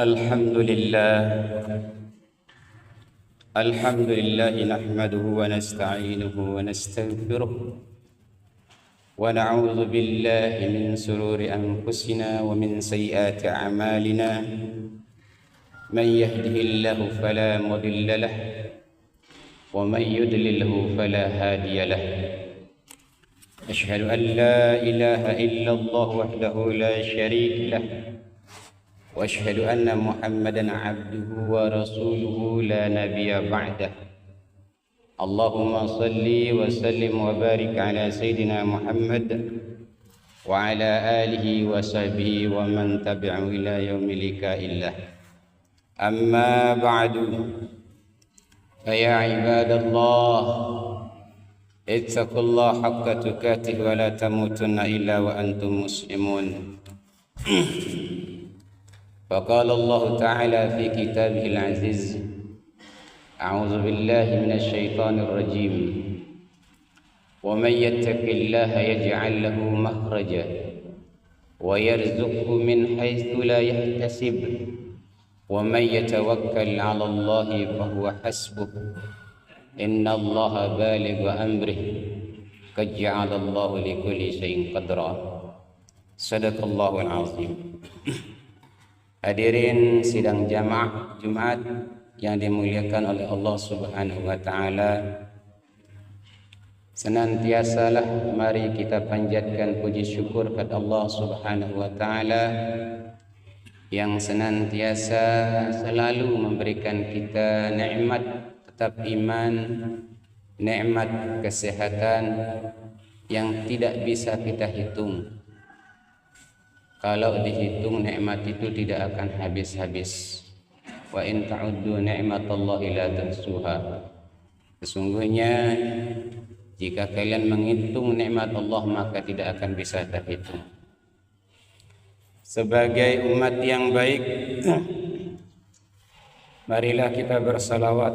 الحمد لله نحمده ونستعينه ونستغفره ونعوذ بالله من شرور أنفسنا ومن سيئات أعمالنا من يهده الله فلا مضل له ومن يضلله فلا هادي له أشهد أن لا إله إلا الله وحده لا شريك له وأشهد أن محمدا عبده ورسوله لا نبي بعده اللهم صل وسلم وبارك على سيدنا محمد وعلى آله وصحبه ومن تبعه إلى يوم لقاء الله أما بعد فيا عباد الله اتقوا الله حق تقاته ولا تموتن إلا وأنتم مسلمون فقال الله تعالى في كتابه العزيز أعوذ بالله من الشيطان الرجيم ومن يتق الله يجعل له مخرجا ويرزقه من حيث لا يحتسب ومن يتوكل على الله فهو حسبه إن الله بالغ أمره قد جعل الله لكل شيء قدرا صدق الله العظيم. Hadirin sidang jamaah Jumat yang dimuliakan oleh Allah Subhanahu wa taala. Senantiasalah mari kita panjatkan puji syukur kepada Allah Subhanahu wa taala yang senantiasa selalu memberikan kita nikmat tetap iman, nikmat kesehatan yang tidak bisa kita hitung. Kalau dihitung nikmat itu tidak akan habis-habis. Wa in ta'uddu ni'matallahi la tuhsuha. Sesungguhnya jika kalian menghitung nikmat Allah maka tidak akan bisa terhitung. Sebagai umat yang baik, marilah kita bersalawat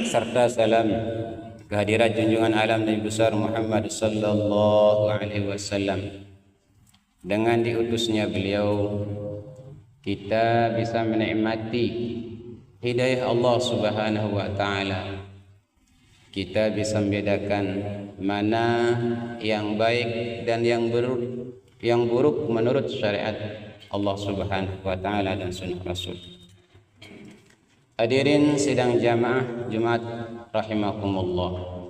serta salam kehadirat junjungan alam Nabi besar Muhammad sallallahu alaihi wasallam. Dengan diutusnya beliau kita bisa menikmati hidayah Allah Subhanahu wa taala. Kita bisa membedakan mana yang baik dan yang buruk menurut syariat Allah Subhanahu wa taala dan sunnah Rasul. Hadirin sidang jamaah Jumat rahimakumullah.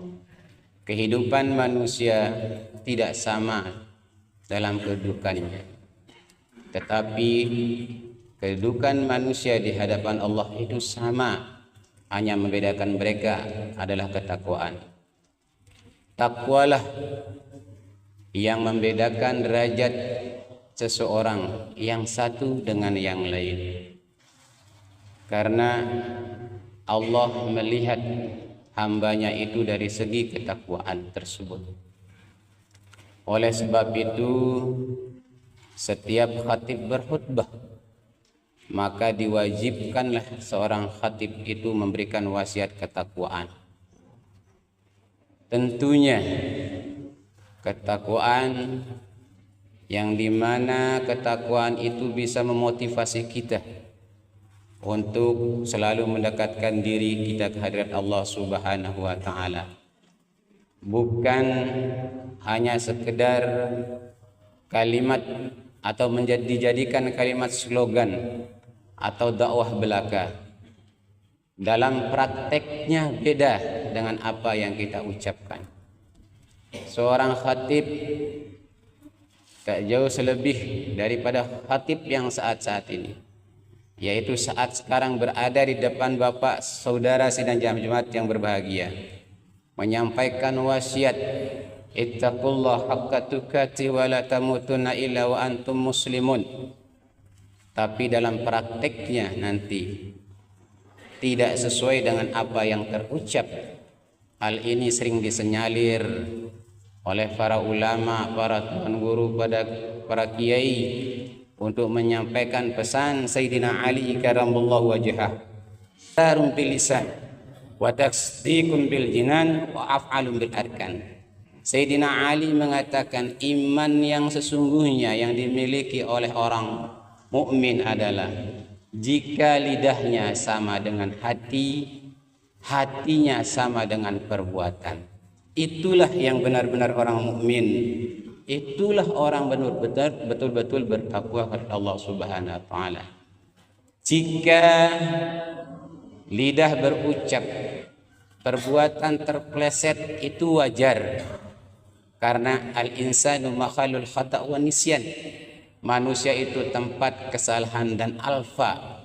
Kehidupan manusia tidak sama dalam kedudukannya, tetapi kedudukan manusia di hadapan Allah itu sama, hanya membedakan mereka adalah ketakwaan. Takwalah yang membedakan derajat seseorang yang satu dengan yang lain, karena Allah melihat hambanya itu dari segi ketakwaan tersebut. Oleh sebab itu setiap khatib berkhutbah maka diwajibkanlah seorang khatib itu memberikan wasiat ketakwaan. Tentunya ketakwaan yang dimana ketakwaan itu bisa memotivasi kita untuk selalu mendekatkan diri kita ke hadirat Allah Subhanahu wa taala. Bukan hanya sekedar kalimat atau dijadikan kalimat slogan atau dakwah belaka. Dalam prakteknya beda dengan apa yang kita ucapkan. Seorang khatib tak jauh selebih daripada khatib yang saat-saat ini, yaitu saat sekarang berada di depan Bapak saudara sidang Jumat yang berbahagia, menyampaikan wasiat ittaqullah haqqa tuqatih wa la tamutunna illa wa antum muslimun. Tapi dalam prakteknya nanti tidak sesuai dengan apa yang terucap. Hal ini sering disenyalir oleh para ulama, para tuan guru, para kiai untuk menyampaikan pesan Sayyidina Ali karamallahu wajhah. Tarun bil lisan wa tasdiqun bil jinan wa af'alun bil arkan. Sayyidina Ali mengatakan iman yang sesungguhnya yang dimiliki oleh orang mukmin adalah Jika lidahnya sama dengan hati, hatinya sama dengan perbuatan. Itulah yang benar-benar orang mukmin. Itulah orang betul-betul bertakwa kepada Allah Subhanahu wa taala. Jika lidah berucap, perbuatan terpleset, itu wajar. Karena al-insanu makhalul khata' wa nisyan. Manusia itu tempat kesalahan dan alfa.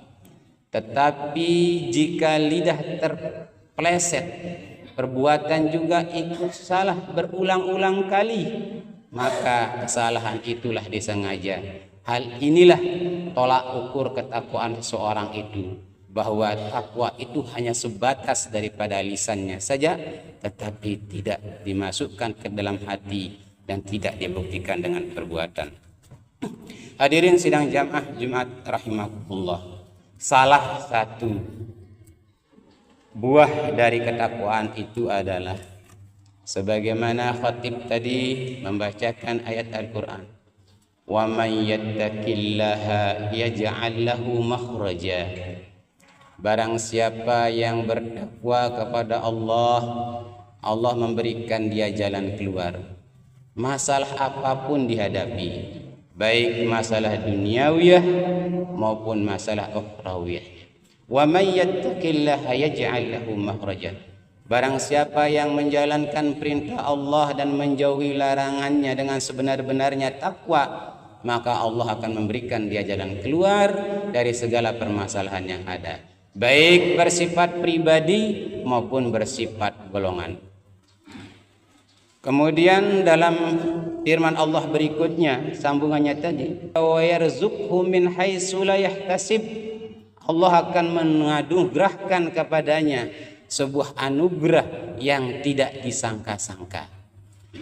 Tetapi jika lidah terpleset, perbuatan juga ikut salah berulang-ulang kali, maka kesalahan itulah disengaja. Hal inilah tolak ukur ketakwaan seseorang itu, bahwa takwa itu hanya sebatas daripada lisannya saja, tetapi tidak dimasukkan ke dalam hati dan tidak dibuktikan dengan perbuatan. Hadirin sidang jamaah Jumat rahimakumullah, salah satu buah dari ketakwaan itu adalah sebagaimana khatib tadi membacakan ayat Al-Quran, wa man yattaqillaha yaj'al lahu makhraja. Barang siapa yang bertakwa kepada Allah, Allah memberikan dia jalan keluar. Masalah apapun dihadapi, baik masalah duniawiyah maupun masalah ukhrawiyah. Wa may yattaqillaha yaj'al lahu makhraja. Barang siapa yang menjalankan perintah Allah dan menjauhi larangannya dengan sebenar-benarnya takwa, maka Allah akan memberikan dia jalan keluar dari segala permasalahan yang ada, baik bersifat pribadi maupun bersifat golongan. Kemudian dalam firman Allah berikutnya, sambungannya tadi, wa yarzuqhu min haitsu la yahtasib. Allah akan menganugerahkan kepadanya sebuah anugerah yang tidak disangka-sangka.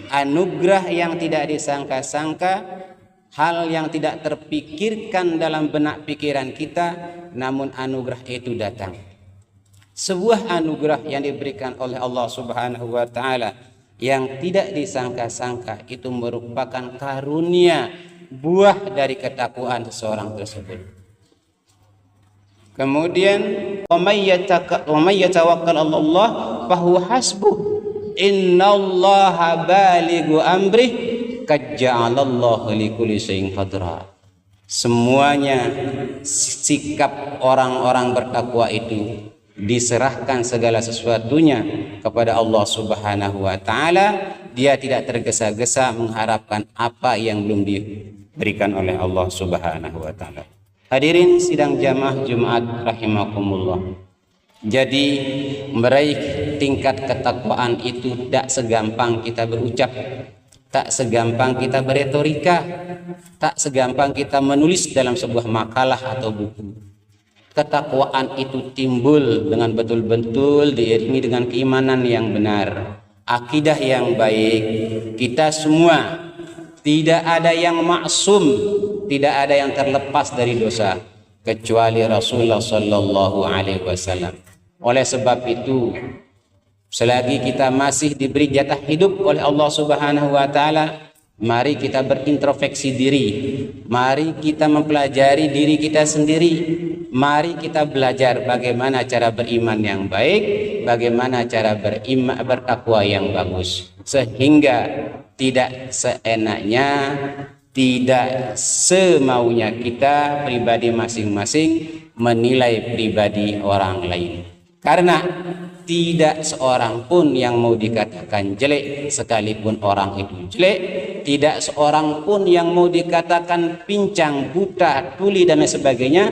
Anugerah yang tidak disangka-sangka, hal yang tidak terpikirkan dalam benak pikiran kita, namun anugerah itu datang. Sebuah anugerah yang diberikan oleh Allah Subhanahu wa taala yang tidak disangka-sangka, itu merupakan karunia, buah dari ketakwaan seseorang tersebut. Kemudian wa may yatawakkal 'ala Allah fa huwa hasbuh, innallaha balighu amrih qad ja'alallahu likulli syai'in qadra. Semuanya sikap orang-orang bertakwa itu diserahkan segala sesuatunya kepada Allah Subhanahu wa taala. Dia tidak tergesa-gesa mengharapkan apa yang belum diberikan oleh Allah Subhanahu wa taala. Hadirin sidang jamaah Jumat rahimakumullah. Jadi meraih tingkat ketakwaan itu tak segampang kita berucap, tak segampang kita beretorika, tak segampang kita menulis dalam sebuah makalah atau buku. Ketakwaan itu timbul dengan betul-betul diiringi dengan keimanan yang benar, akidah yang baik. Kita semua tidak ada yang maksum, tidak ada yang terlepas dari dosa kecuali Rasulullah sallallahu alaihi wasallam. Oleh sebab itu, selagi kita masih diberi jatah hidup oleh Allah Subhanahu wa taala, mari kita berintrospeksi diri, mari kita mempelajari diri kita sendiri, mari kita belajar bagaimana cara beriman yang baik, bagaimana cara bertakwa yang bagus, sehingga tidak seenaknya, tidak semaunya kita pribadi masing-masing menilai pribadi orang lain. Karena tidak seorang pun yang mau dikatakan jelek, sekalipun orang itu jelek. Tidak seorang pun yang mau dikatakan pincang, buta, tuli dan lain sebagainya,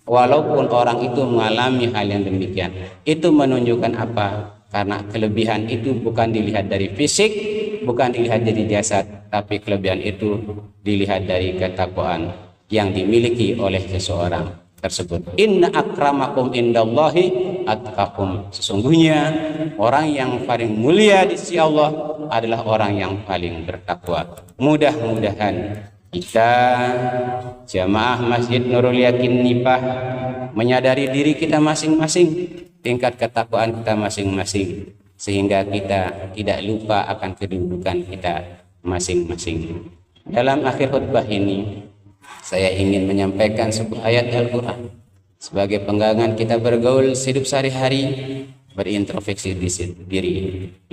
walaupun orang itu mengalami hal yang demikian. Itu menunjukkan apa? Karena kelebihan itu bukan dilihat dari fisik, bukan dilihat dari jasad, tapi kelebihan itu dilihat dari ketakwaan yang dimiliki oleh seseorang tersebut. Inna akramakum indallahi atqakum. Sesungguhnya orang yang paling mulia di sisi Allah adalah orang yang paling bertakwa. Mudah-mudahan kita jamaah Masjid Nurul Yakin Nipah menyadari diri kita masing-masing, tingkat ketakwaan kita masing-masing, sehingga kita tidak lupa akan kedudukan kita masing-masing. Dalam akhir khutbah ini, saya ingin menyampaikan sebuah ayat Al-Quran sebagai pegangan kita bergaul hidup sehari-hari, berintrospeksi diri.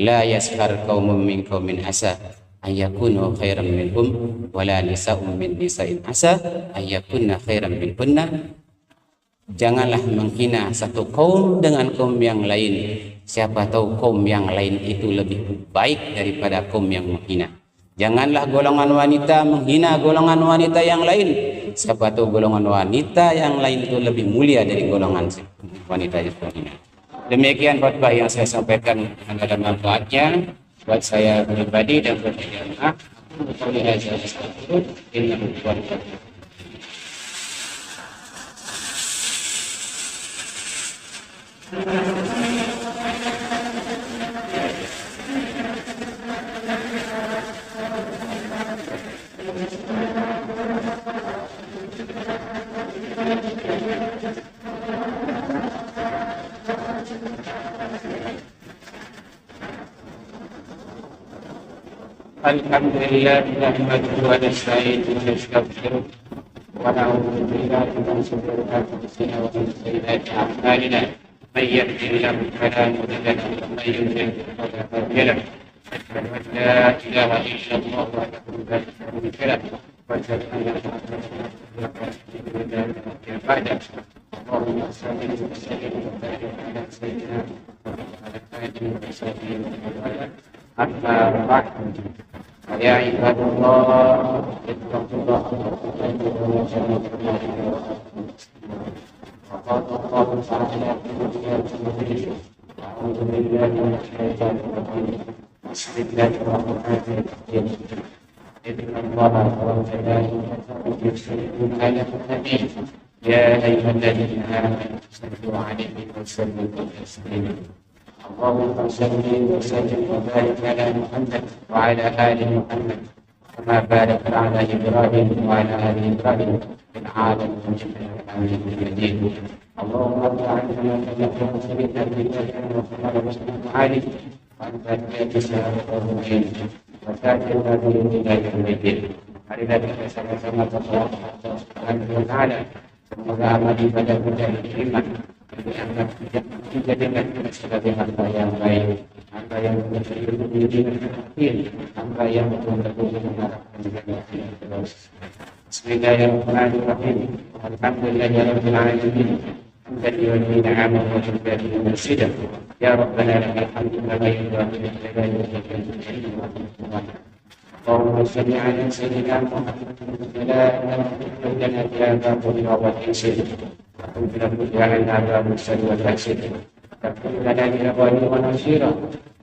La yaskhar qaumun min qaumin asa ayyakunu khairan minhum wala nisa'un min nisa'in asa ayyakunna khairan minhunna. Janganlah menghina satu kaum dengan kaum yang lain. Siapa tahu kaum yang lain itu lebih baik daripada kaum yang menghina. Janganlah golongan wanita menghina golongan wanita yang lain. Siapa tahu golongan wanita yang lain itu lebih mulia dari golongan wanita yang menghina. Demikian khutbah yang saya sampaikan, ada manfaatnya buat saya pribadi dan buat jamaah. Alhamdulillah, nahmaduhu wa nasta'inuhu wa nastaghfiruh wa na'udzu billahi min shururi anfusina wa min sayyiati a'malina. Man yahdihillahu fala mudilla lahu wa man yudlil fala hadiya lahu. Asyhadu an la ilaha illallah wahdahu la syarika lahu wa asyhadu anna Muhammadan rasulullah ba'da. Allahumma shalli wa sallim wa barik ala sayyidina Muhammad wa ala alihi wa sahbihi wa sallam. Amma ba'du. Ya ibadallah, ittaqullah ya ayyuhalladzina amanu sallu 'alaihi wa sallimu taslima. Allahumma salli wa sallim wa barik ala Muhammad wa ala ali Muhammad kama barakta ala Ibrahim wa ala ali Ibrahim fil alamin innaka Hamidum Majid. Allahumma ta'ala lana muslimina billahi wa sallallahu alaihi wa sallam. Marilah kita sama-sama berdoa kepada Allah Subhanahu wa taala, semoga amal ibadah kita diterima, dijadikan sebagai hamba yang baik, hamba yang menjadi hamba yang betul-betul mengharapkan kebahagiaan terus. Bismillahirrahmanirrahim. Alhamdulillahirabbil alamin. Hamdan lillahi amanu wa jalla mursida. Ya Rabbana lakal hamdu kama yanbaghi li jalali wajhika. Allahumma salli ala sayyidina Muhammad wa ala alihi wa sahbihi wa sallam. Jangan ada musyrik wa taksir. Tapi ada dirabani wa nasira.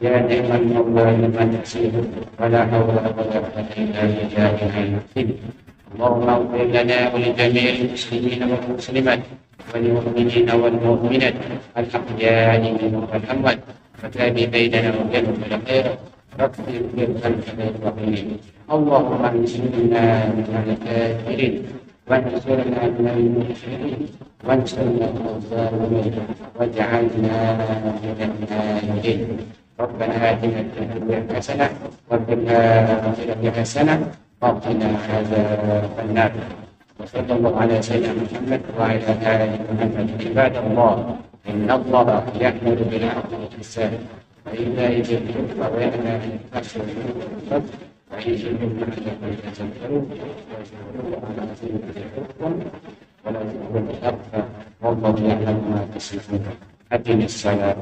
Ya ni'mal mawla liman nasir. Wala hawla wala quwwata illa billahil azim. Allahumma ighfir lana wa li jami'il muslimina wal muslimat wal mu'minina wal mu'minat al-ahya'i minhum wal amwat. Wa tabi bainana wa bainahum bil khair. Rabbir bil rahim. Allahumma insurna min al-kafirin. وانصرنا من المشركين وانصرنا من الظالمين واجعلنا من الناجين. ربنا آتنا في الدنيا حسنة وفي الآخرة حسنة وقنا عذاب النار. وصلى الله على سيدنا محمد وعلى آل محمد. عباد الله، إن الله يأمر بالعدل والإحسان وإيتاء ذي القربى وينهى عن الفحشاء والمنكر ويعظكم لعلكم تذكرون. واذكروا على ذكركم ولا تكونوا الأكثر والله يعلم ما تصنعون. أقم الصلاة.